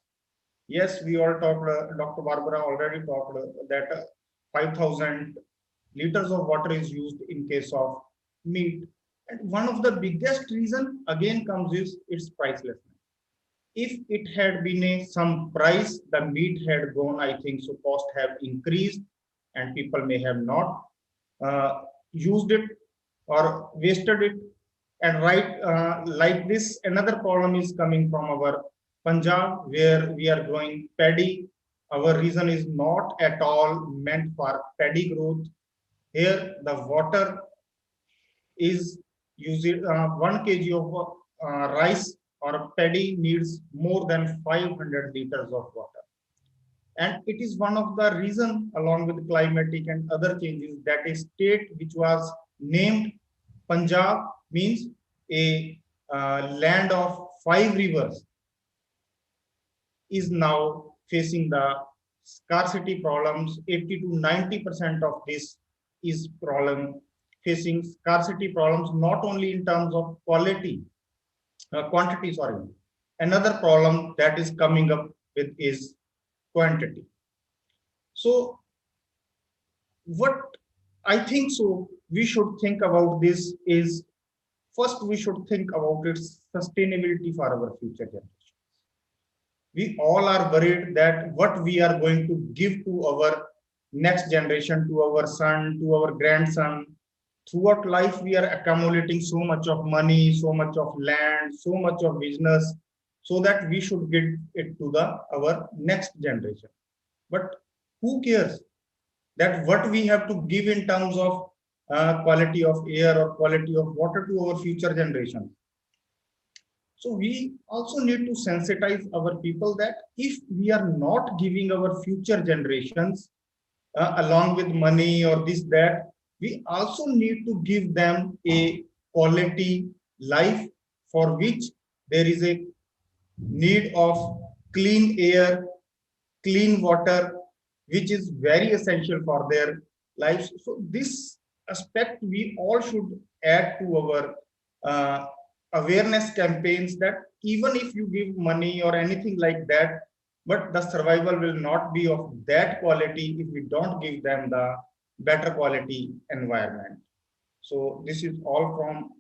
Yes, we all talked, Dr. Barbara already talked that 5,000 liters of water is used in case of meat. And one of the biggest reason again comes is its pricelessness. If it had been some price, the meat had gone, I think so, cost have increased and people may have not used it or wasted it. And right, like this, another problem is coming from our Punjab, where we are growing paddy. Our region is not at all meant for paddy growth. Here, the water is using 1 kg of rice or paddy needs more than 500 liters of water. And it is one of the reason, along with climatic and other changes, that a state which was named Punjab, means a land of 5 rivers, is now facing the scarcity problems. 80 to 90% of this is problem, facing scarcity problems, not only in terms of quantity, sorry. Another problem that is coming up with is quantity. So what I think so we should think about this is, first we should think about its sustainability for our future generations. We all are worried that what we are going to give to our next generation, to our son, to our grandson. Throughout life, we are accumulating so much of money, so much of land, so much of business, so that we should give it to our next generation. But who cares that what we have to give in terms of quality of air or quality of water to our future generations? So we also need to sensitize our people that if we are not giving our future generations along with money or this, that, we also need to give them a quality life for which there is a need of clean air, clean water, which is very essential for their lives. So this aspect we all should add to our awareness campaigns, that even if you give money or anything like that, but the survival will not be of that quality if we don't give them the better quality environment. So this is all from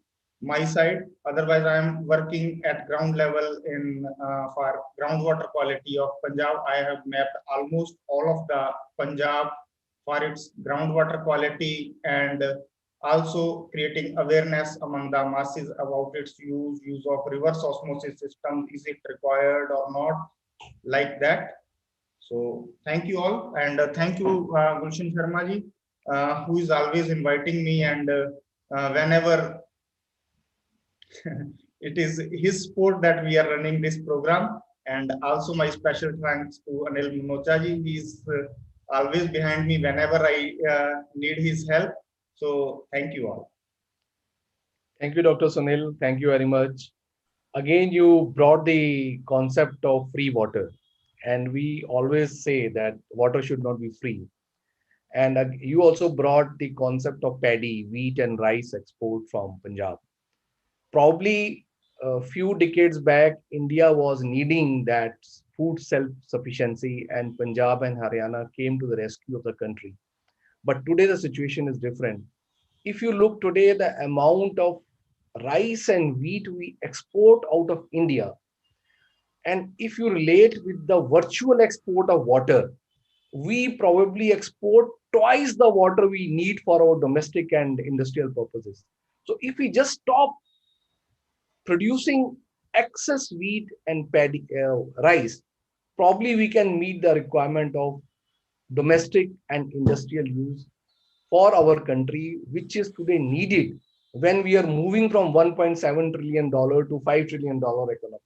my side. Otherwise, I am working at ground level in for groundwater quality of Punjab. I have mapped almost all of the Punjab for its groundwater quality, and also creating awareness among the masses about its use of reverse osmosis system. Is it required or not? Like that. So thank you all, and thank you Gulshan Sharma ji, who is always inviting me, and whenever it is his support that we are running this program. And also my special thanks to Anil Minocha ji. He is always behind me whenever I need his help. So thank you all. Thank you, Dr. Sunil. Thank you very much. Again, you brought the concept of free water. And we always say that water should not be free. And you also brought the concept of paddy, wheat, and rice export from Punjab. Probably a few decades back, India was needing that food self-sufficiency, and Punjab and Haryana came to the rescue of the country. But today the situation is different. If you look today, the amount of rice and wheat we export out of India, and if you relate with the virtual export of water, we probably export twice the water we need for our domestic and industrial purposes. So if we just stop producing excess wheat and paddy rice, probably we can meet the requirement of domestic and industrial use for our country, which is today needed when we are moving from $1.7 trillion to $5 trillion economy.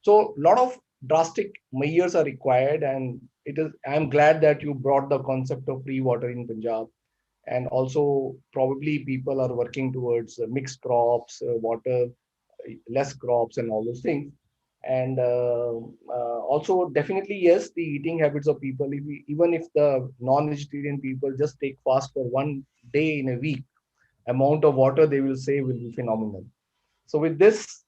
So a lot of drastic measures are required, and it is. I'm glad that you brought the concept of free water in Punjab, and also probably people are working towards mixed crops, water, less crops, and all those things. And also definitely yes, the eating habits of people. If we, even if the non-vegetarian people just take fast for one day in a week, amount of water they will save will be phenomenal. So with this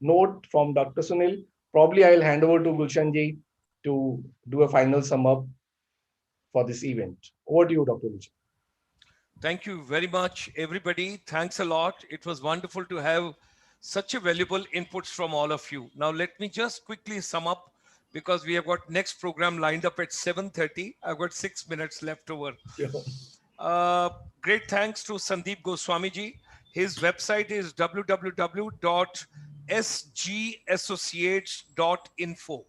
note from Dr. Sunil, probably I will hand over to Gulshan ji to do a final sum up for this event. Over to you, Dr. Gulshan. Thank you very much, everybody. Thanks a lot. It was wonderful to have such a valuable inputs from all of you. Now, let me just quickly sum up because we have got next program lined up at 7:30. I've got 6 minutes left over. Uh, Great thanks to Sandeep Goswami ji. His website is www.sgassociates.info.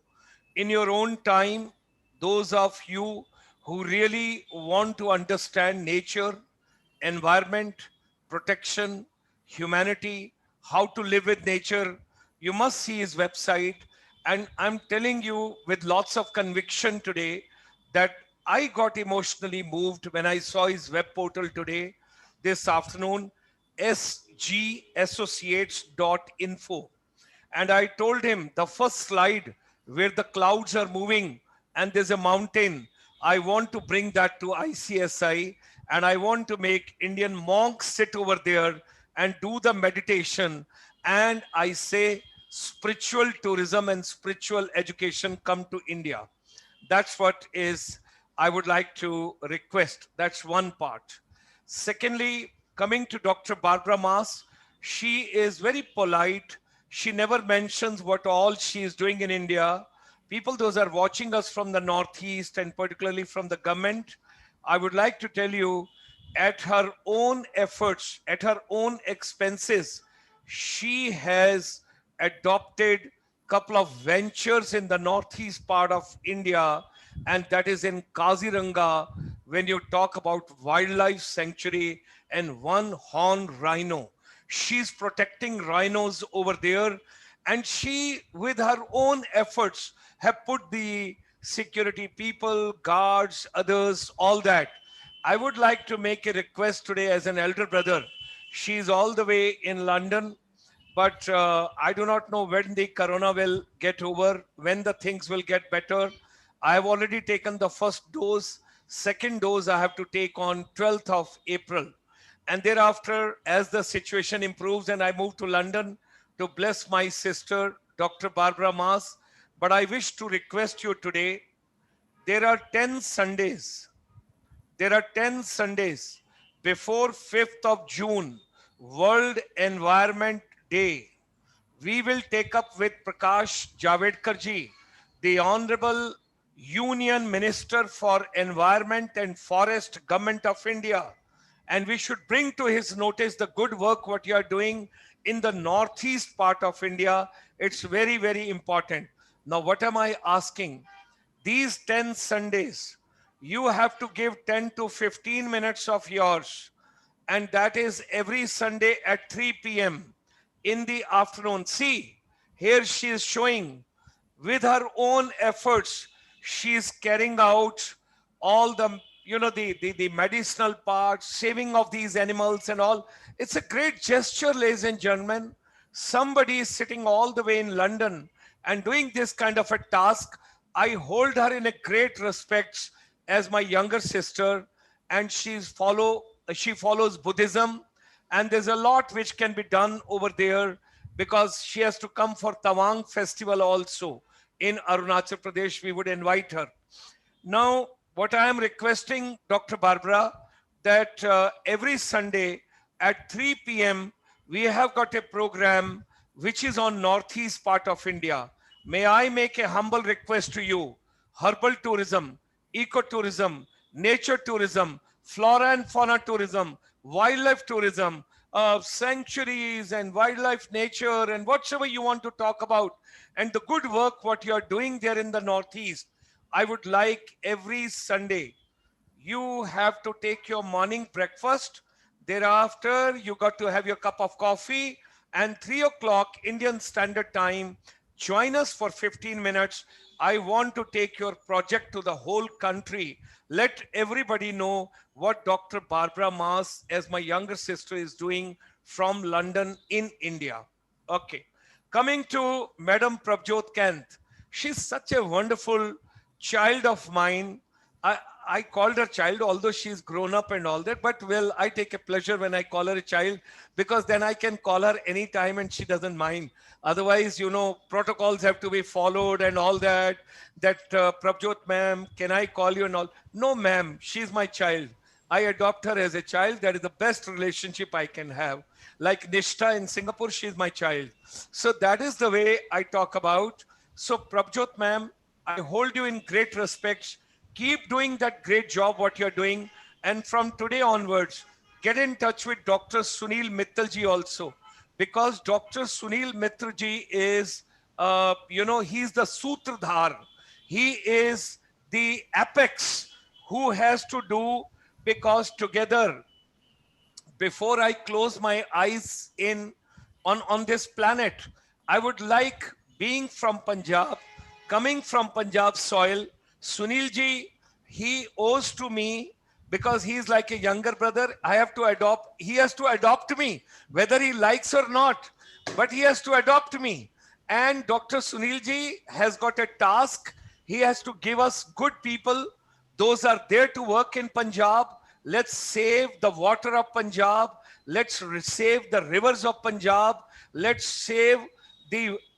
In your own time, those of you who really want to understand nature, environment, protection, humanity, how to live with nature, you must see his website. And I'm telling you with lots of conviction today that I got emotionally moved when I saw his web portal today, this afternoon, sgassociates.info. And I told him the first slide where the clouds are moving and there's a mountain, I want to bring that to ICSI, and I want to make Indian monks sit over there and do the meditation. And I say spiritual tourism and spiritual education come to India. That's what is I would like to request. That's one part. Secondly, coming to Dr. Barbara Maas, she is very polite. She never mentions what all she is doing in India. People, those are watching us from the Northeast and particularly from the government, I would like to tell you, at her own efforts, at her own expenses, she has adopted couple of ventures in the northeast part of India, and that is in Kaziranga, when you talk about wildlife sanctuary and one horn rhino. She's protecting rhinos over there, and she, with her own efforts, have put the security people, guards, others, all that. I would like to make a request today as an elder brother. She's all the way in London, but I do not know when the corona will get over, when the things will get better. I have already taken the first dose. Second dose I have to take on 12th of April. And thereafter, as the situation improves and I move to London to bless my sister, Dr. Barbara Maas. But I wish to request you today, there are 10 Sundays. There are 10 Sundays before 5th of June, World Environment Day. We will take up with Prakash Javadekar ji, the Honorable Union Minister for Environment and Forest, Government of India. And we should bring to his notice the good work what you are doing in the northeast part of India. It's very, very important. Now, what am I asking? These 10 Sundays, you have to give 10 to 15 minutes of yours. And that is every Sunday at 3 p.m. in the afternoon. See, here she is showing with her own efforts, she is carrying out all the, the medicinal parts, saving of these animals and all. It's a great gesture, ladies and gentlemen. Somebody is sitting all the way in London and doing this kind of a task. I hold her in a great respect as my younger sister, and she follows Buddhism, and there's a lot which can be done over there because she has to come for Tawang festival also in Arunachal Pradesh. We would invite her. Now, what I am requesting, Dr. Barbara, that every Sunday at 3 p.m. we have got a program which is on northeast part of India. May I make a humble request to you? Herbal tourism, ecotourism, nature tourism, flora and fauna tourism, wildlife tourism, sanctuaries and wildlife nature and whatever you want to talk about, and the good work what you are doing there in the northeast. I would like every Sunday you have to take your morning breakfast. Thereafter, you got to have your cup of coffee, and 3 o'clock Indian Standard Time, join us for 15 minutes. I want to take your project to the whole country. Let everybody know what Dr. Barbara Mas, as my younger sister, is doing from London in India. Okay. Coming to Madam Prabjot Kant. She's such a wonderful child of mine. I called her child, although she's grown up and all that, but well, I take a pleasure when I call her a child because then I can call her anytime and she doesn't mind. Otherwise, you know, protocols have to be followed and all that. Prabjot ma'am, can I call you and all? No, ma'am, she's my child. I adopt her as a child. That is the best relationship I can have. Like Nishta in Singapore, she's my child. So that is the way I talk about. So Prabjot ma'am, I hold you in great respect. Keep doing that great job what you're doing. And from today onwards, get in touch with Dr. Sunil Mittalji also. Because Dr. Sunil Mittalji is, he's the Sutradhar. He is the apex who has to do, because together, before I close my eyes on this planet, I would like, being from Punjab, coming from Punjab soil, Sunilji, he owes to me because he's like a younger brother. He has to adopt me, whether he likes or not, but he has to adopt me. And Dr. Sunilji has got a task. He has to give us good people. Those are there to work in Punjab. Let's save the water of Punjab. Let's save the rivers of Punjab. Let's save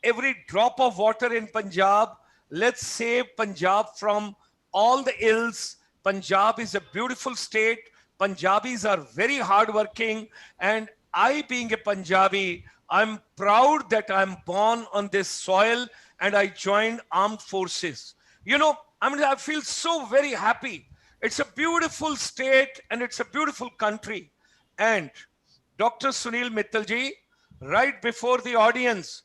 every drop of water in Punjab. Let's save Punjab from all the ills. Punjab is a beautiful state. Punjabis are very hardworking. And I, being a Punjabi, I'm proud that I'm born on this soil and I joined armed forces. You know, I feel so very happy. It's a beautiful state and it's a beautiful country. And Dr. Sunil Mittalji, right before the audience,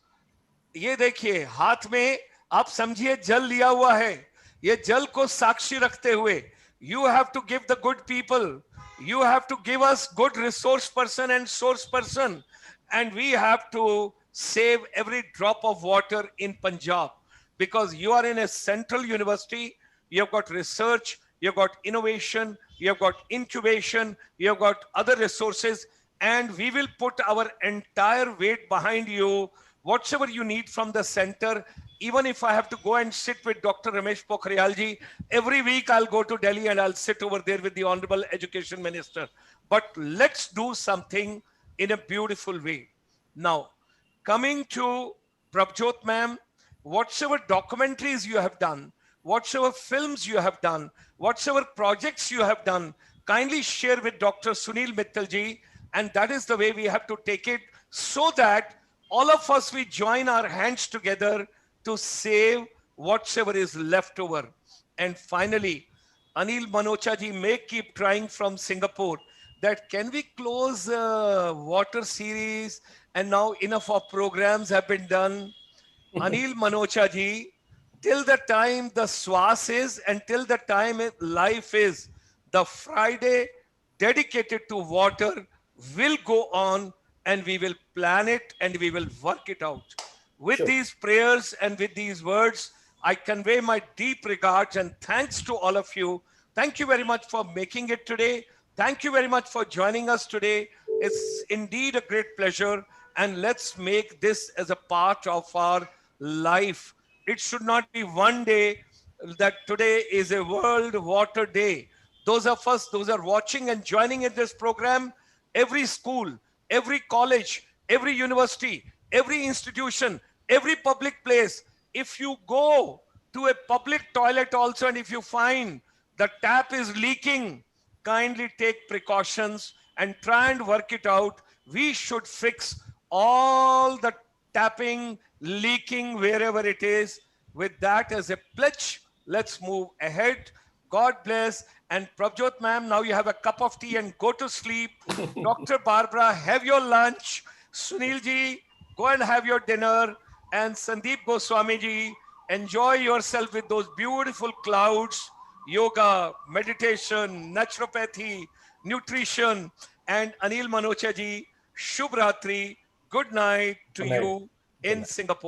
ये देखिए हाथ में आप समझिए जल लिया हुआ है. ये जल को साक्षी रखते हुए, you have to give the good people, you have to give us good resource person and source person, and we have to save every drop of water in Punjab, because you are in a central university, you have got research, you have got innovation, you have got incubation, you have got other resources, and we will put our entire weight behind you. Whatever you need from the center, even if I have to go and sit with Dr. Ramesh Pokhriyalji, every week I'll go to Delhi and I'll sit over there with the Honorable Education Minister. But let's do something in a beautiful way. Now, coming to Prabjot ma'am, whatever documentaries you have done, whatever films you have done, whatever projects you have done, kindly share with Dr. Sunil Mittalji, and that is the way we have to take it, so that all of us, we join our hands together to save whatever is left over. And finally, Anil Manocha ji may keep trying from Singapore that can we close water series, and now enough of programs have been done. Anil Manocha ji, till the time the swas is and till the time life is, the Friday dedicated to water will go on, and we will plan it and we will work it out. With these prayers and with these words, I convey my deep regards and thanks to all of you. Thank you very much for making it today. Thank you very much for joining us today. It's indeed a great pleasure, and let's make this as a part of our life. It should not be one day that today is a World Water Day. those of us, those are watching and joining in this program, every school, every college, every university, every institution, every public place, if you go to a public toilet also and if you find the tap is leaking, kindly take precautions and try and work it out. We should fix all the tapping, leaking wherever it is. With that as a pledge, let's move ahead. God bless. And Prabjot ma'am, now you have a cup of tea and go to sleep. Dr. Barbara, have your lunch. Sunil ji, go and have your dinner. And Sandeep Goswami ji, enjoy yourself with those beautiful clouds. Yoga, meditation, naturopathy, nutrition. And Anil Manocha ji, Shubh Ratri. Good night to Good night. you in Singapore.